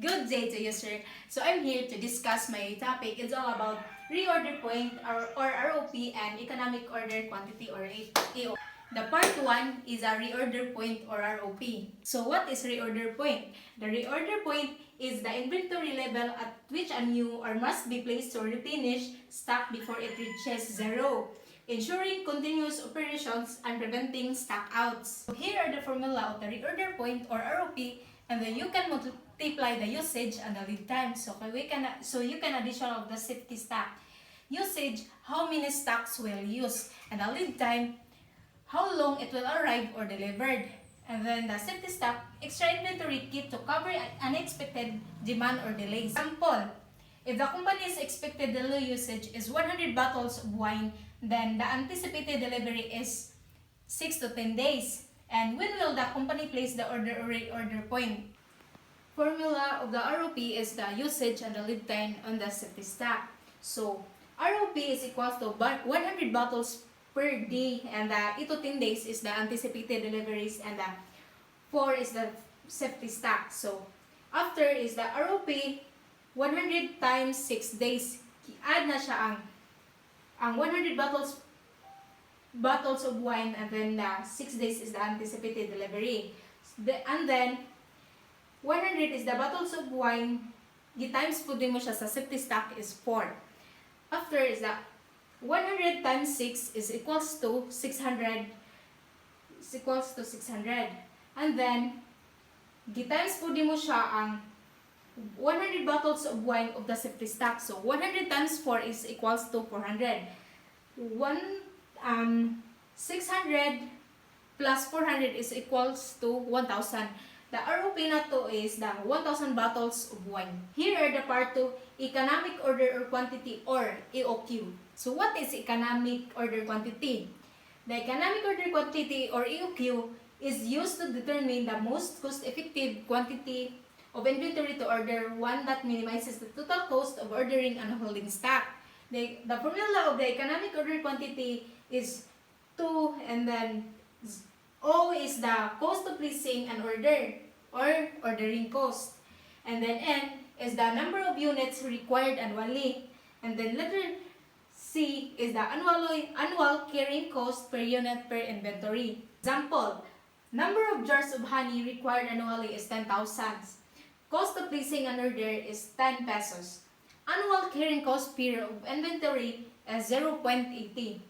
Good day to you, sir. So I'm here to discuss my topic. It's all about reorder point or ROP and economic order quantity or AO. The part 1 is a reorder point or ROP. So what is reorder point? The reorder point is the inventory level at which a new or must be placed to replenish stock before it reaches zero, ensuring continuous operations and preventing stock outs. So here are the formula of the reorder point or ROP, and then you can multiply the usage and the lead time. So you can addition of the safety stock. Usage, how many stocks will use, and the lead time, how long it will arrive or delivered. And then the safety stock, extra inventory kit to cover unexpected demand or delays. Example, if the company's expected daily usage is 100 bottles of wine, then the anticipated delivery is 6 to 10 days. And when will the company place the order or reorder point? Formula of the ROP is the usage and the lead time on the safety stock. So, ROP is equal to 100 bottles per day, and the 8 to 10 days is the anticipated deliveries, and the 4 is the safety stock. So, after is the ROP 100 times 6 days. Add na siya ang 100 bottles of wine, and then 6 days is the anticipated delivery. And then 100 is the bottles of wine, times po din mo siya sa safety stock is 4. After is the 100 times 6 is equals to 600. And then times po din mo siya ang 100 bottles of wine of the safety stock. So 100 times 4 is equals to 400. 600 plus 400 is equals to 1,000. The ROP na to is the 1,000 bottles of wine. Here are the part 2, economic order or quantity or EOQ. So what is economic order quantity? The economic order quantity or EOQ is used to determine the most cost-effective quantity of inventory to order, one that minimizes the total cost of ordering and holding stock. The formula of the economic order quantity is 2, and then O is the cost of placing an order or ordering cost. And then N is the number of units required annually. And then letter C is the annual carrying cost per unit per inventory. Example, number of jars of honey required annually is 10,000. Cost of placing an order is 10 pesos. Annual carrying cost per of inventory is 0.80.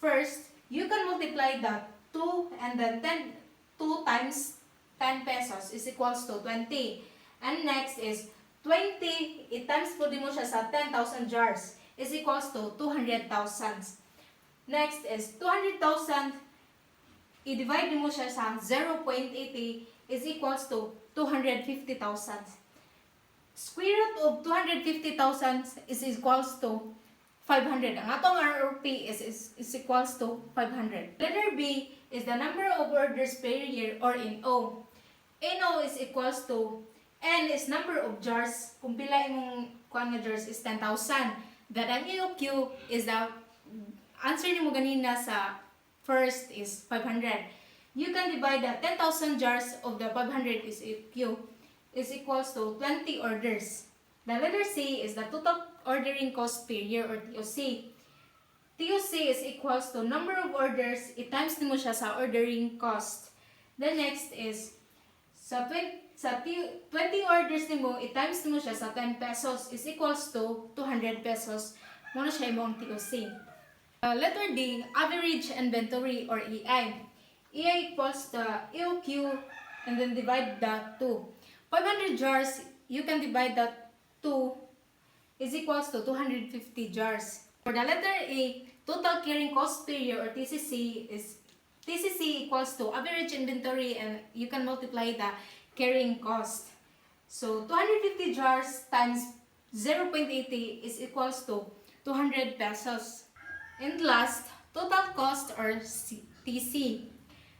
First, you can multiply the 2 and then 2 times 10 pesos is equals to 20. And next is 20, times po din mo siya sa 10,000 jars is equals to 200,000. Next is 200,000, i-divide mo siya sa 0.80 is equals to 250,000. Square root of 250,000 is equals to 500. Ang atong ROP is equals to 500. Letter B is the number of orders per year or NO. NO is equals to N is number of jars. Kung pila imong kuan nga jars is 10,000. Then ang EOQ is the answer nimo ganina sa first is 500. You can divide the 10,000 jars of the 500 is EOQ is equals to 20 orders. The letter C is the total ordering cost per year or TOC. TOC is equals to number of orders, times mo siya sa ordering cost. The next is sa 20 orders nimo, times mo siya sa 10 pesos is equals to 200 pesos. Muna siya imong TOC. Letter D, average inventory or EI. EI equals the EOQ and then divide the 2. 500 jars, you can divide that 2 is equals to 250 jars. For the letter A, total carrying cost per year or TCC is TCC equals to average inventory, and you can multiply the carrying cost. So 250 jars times 0.80 is equals to 200 pesos. And last, total cost or TC.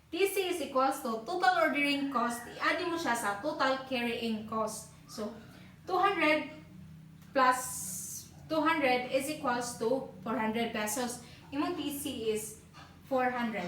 TC is equals to total ordering cost. I-add mo siya sa total carrying cost. So 200 plus 200 is equals to 400 pesos. Imong TC is 400.